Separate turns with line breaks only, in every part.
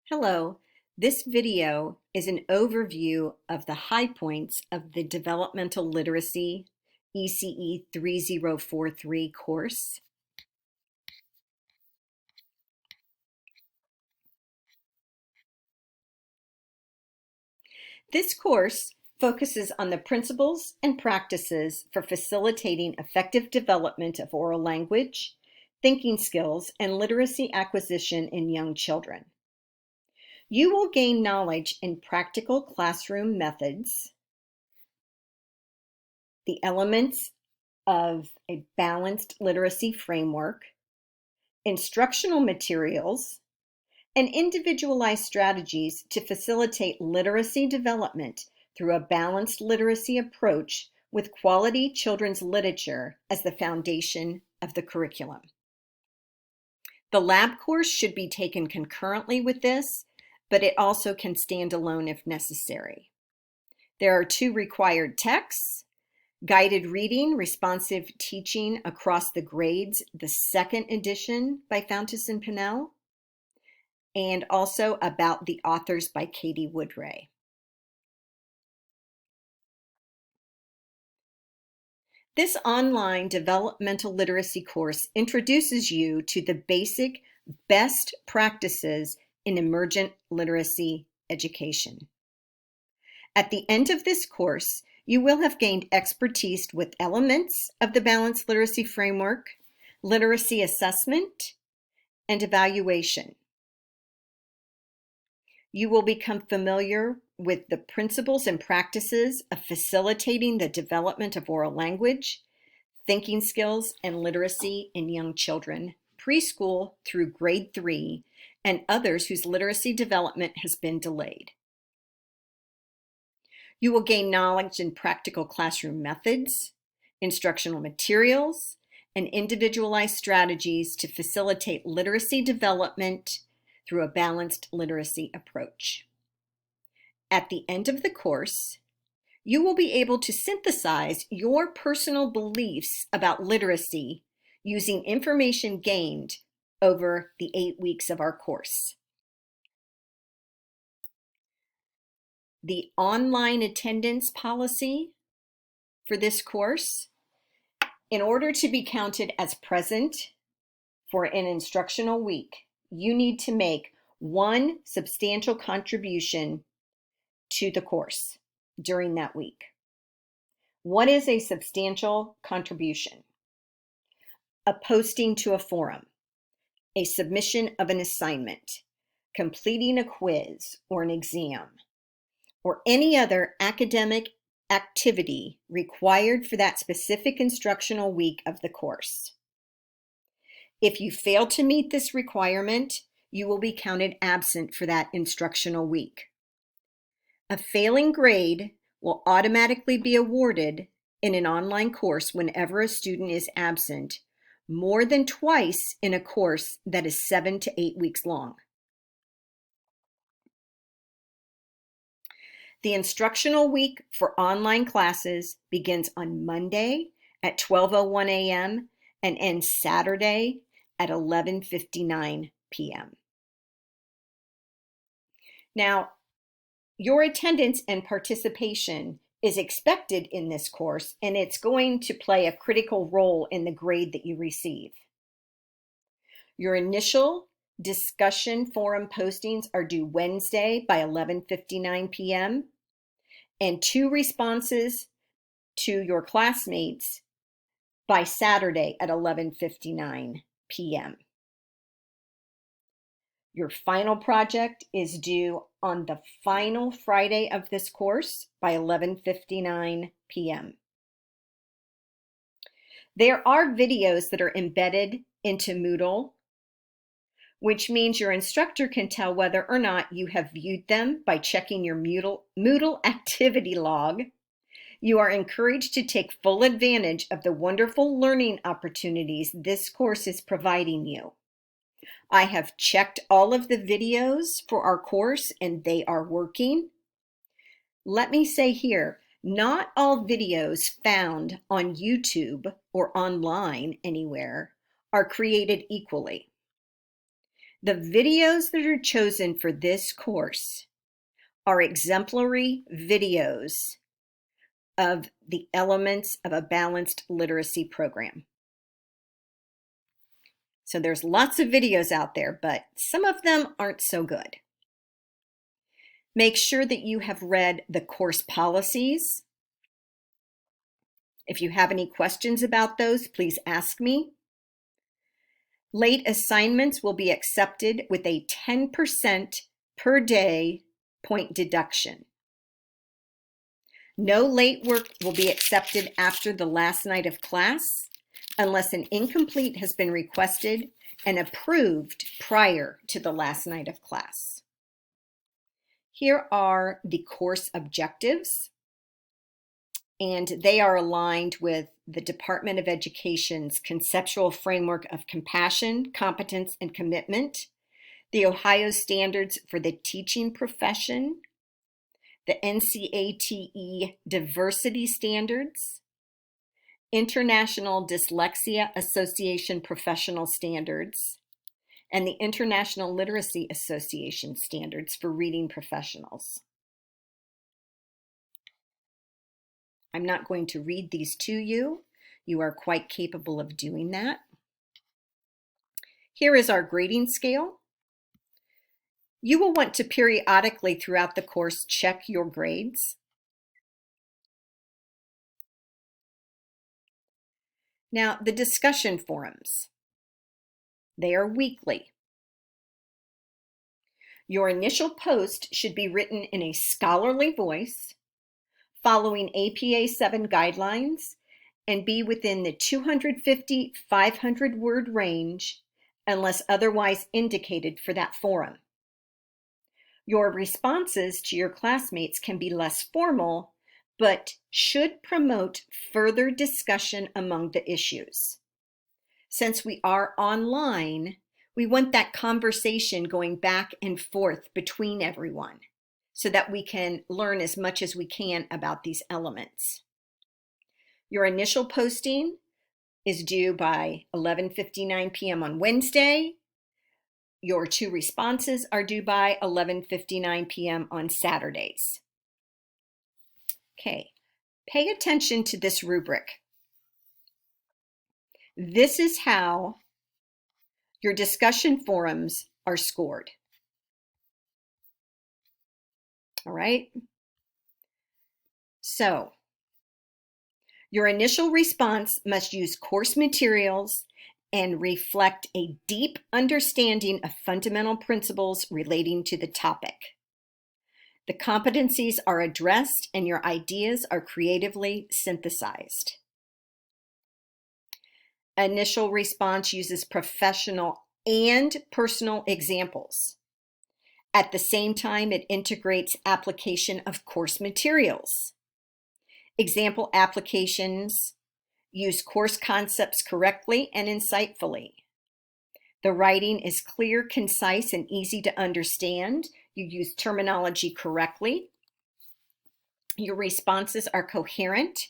Hello, this video is an overview of the high points of the Developmental Literacy ECE 3043 course. This course focuses on the principles and practices for facilitating effective development of oral language, thinking skills, and literacy acquisition in young children. You will gain knowledge in practical classroom methods, the elements of a balanced literacy framework, instructional materials, and individualized strategies to facilitate literacy development through a balanced literacy approach with quality children's literature as the foundation of the curriculum. The lab course should be taken concurrently with this, but it also can stand alone if necessary. There are 2 required texts: Guided Reading, Responsive Teaching Across the Grades, the 2nd edition by Fountas and Pinnell, and also About the Authors by Katie Woodray. This online developmental literacy course introduces you to the basic best practices in emergent literacy education. At the end of this course, you will have gained expertise with elements of the balanced literacy framework, literacy assessment, and evaluation. You will become familiar with the principles and practices of facilitating the development of oral language, thinking skills, and literacy in young children, preschool through grade 3, and others whose literacy development has been delayed. You will gain knowledge in practical classroom methods, instructional materials, and individualized strategies to facilitate literacy development through a balanced literacy approach. At the end of the course, you will be able to synthesize your personal beliefs about literacy using information gained over the 8 weeks of our course. The online attendance policy for this course: in order to be counted as present for an instructional week, you need to make 1 substantial contribution to the course during that week. What is a substantial contribution? A posting to a forum, a submission of an assignment, completing a quiz or an exam, or any other academic activity required for that specific instructional week of the course. If you fail to meet this requirement, you will be counted absent for that instructional week. A failing grade will automatically be awarded in an online course whenever a student is absent more than twice in a course that is 7 to 8 weeks long. The instructional week for online classes begins on Monday at 12:01 a.m. and ends Saturday at 11:59 p.m. Now, your attendance and participation is expected in this course, and it's going to play a critical role in the grade that you receive. Your initial discussion forum postings are due Wednesday by 11:59 p.m. and 2 responses to your classmates by Saturday at 11:59 p.m. Your final project is due on the final Friday of this course by 11:59 p.m. There are videos that are embedded into Moodle, which means your instructor can tell whether or not you have viewed them by checking your Moodle activity log. You are encouraged to take full advantage of the wonderful learning opportunities this course is providing you. I have checked all of the videos for our course and they are working. Let me say here, not all videos found on YouTube or online anywhere are created equally. The videos that are chosen for this course are exemplary videos of the elements of a balanced literacy program. So there's lots of videos out there, but some of them aren't so good. Make sure that you have read the course policies. If you have any questions about those, please ask me. Late assignments will be accepted with a 10% per day point deduction. No late work will be accepted after the last night of class unless an incomplete has been requested and approved prior to the last night of class. Here are the course objectives, and they are aligned with the Department of Education's conceptual framework of compassion, competence, and commitment, the Ohio Standards for the Teaching Profession, the NCATE Diversity Standards, International Dyslexia Association Professional Standards, and the International Literacy Association Standards for Reading Professionals. I'm not going to read these to you. You are quite capable of doing that. Here is our grading scale. You will want to periodically throughout the course check your grades. Now, the discussion forums. They are weekly. Your initial post should be written in a scholarly voice, following APA 7 guidelines, and be within the 250-500 word range unless otherwise indicated for that forum. Your responses to your classmates can be less formal, but should promote further discussion among the issues. Since we are online, we want that conversation going back and forth between everyone so that we can learn as much as we can about these elements. Your initial posting is due by 11:59 p.m. on Wednesday. Your 2 responses are due by 11:59 p.m. on Saturdays. Okay, pay attention to this rubric. This is how your discussion forums are scored. All right? So, your initial response must use course materials and reflect a deep understanding of fundamental principles relating to the topic. The competencies are addressed and your ideas are creatively synthesized. Initial response uses professional and personal examples. At the same time, it integrates application of course materials. Example applications use course concepts correctly and insightfully. The writing is clear, concise, and easy to understand. You use terminology correctly. Your responses are coherent.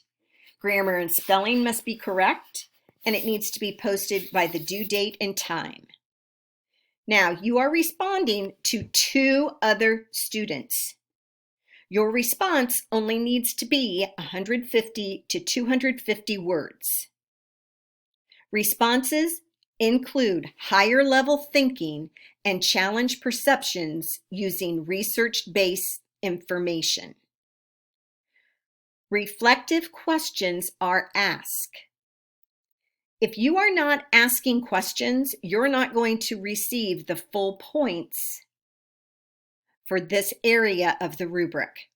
Grammar and spelling must be correct, and it needs to be posted by the due date and time. Now, you are responding to 2 other students. Your response only needs to be 150 to 250 words. Responses include higher level thinking and challenge perceptions using research-based information. Reflective questions are asked. If you are not asking questions, you're not going to receive the full points for this area of the rubric.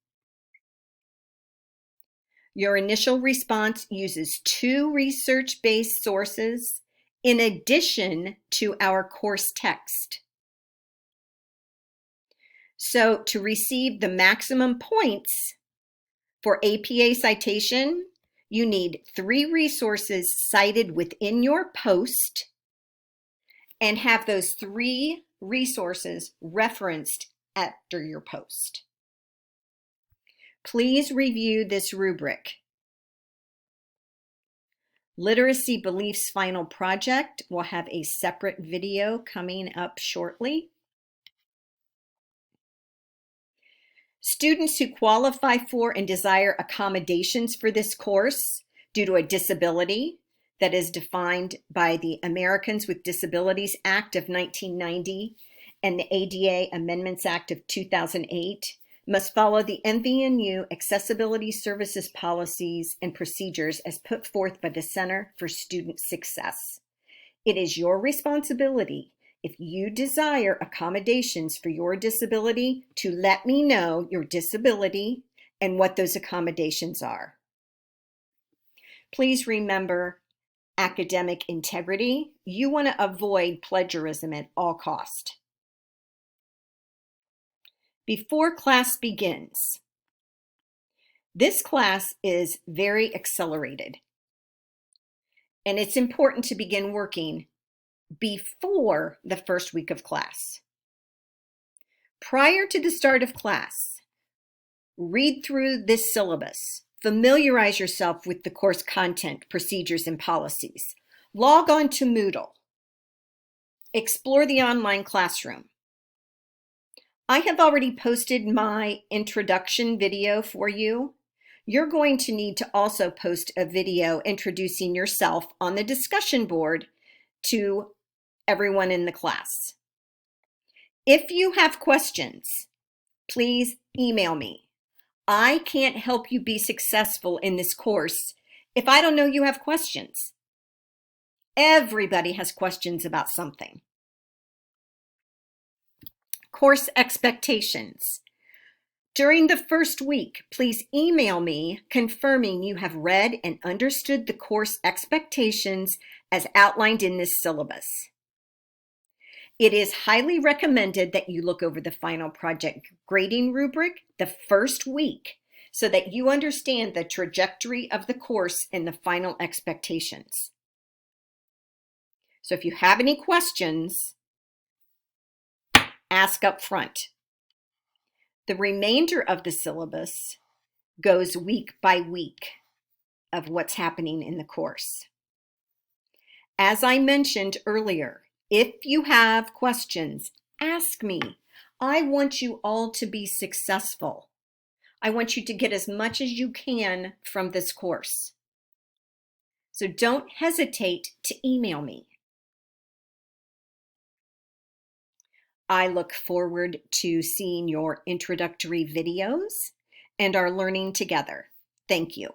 Your initial response uses 2 research-based sources in addition to our course text. So to receive the maximum points for APA citation, you need 3 resources cited within your post and have those 3 resources referenced after your post. Please review this rubric. Literacy Beliefs Final Project will have a separate video coming up shortly. Students who qualify for and desire accommodations for this course due to a disability that is defined by the Americans with Disabilities Act of 1990 and the ADA Amendments Act of 2008 must follow the MVNU Accessibility Services policies and procedures as put forth by the Center for Student Success. It is your responsibility, if you desire accommodations for your disability, to let me know your disability and what those accommodations are. Please remember academic integrity. You want to avoid plagiarism at all costs. Before class begins, this class is very accelerated, and it's important to begin working before the first week of class. Prior to the start of class, read through this syllabus. Familiarize yourself with the course content, procedures, and policies. Log on to Moodle. Explore the online classroom. I have already posted my introduction video for you. You're going to need to also post a video introducing yourself on the discussion board to everyone in the class. If you have questions, please email me. I can't help you be successful in this course if I don't know you have questions. Everybody has questions about something. Course expectations. During the first week, please email me confirming you have read and understood the course expectations as outlined in this syllabus. It is highly recommended that you look over the final project grading rubric the first week so that you understand the trajectory of the course and the final expectations. So if you have any questions, ask up front. The remainder of the syllabus goes week by week of what's happening in the course. As I mentioned earlier, if you have questions, ask me. I want you all to be successful. I want you to get as much as you can from this course. So don't hesitate to email me. I look forward to seeing your introductory videos and our learning together. Thank you.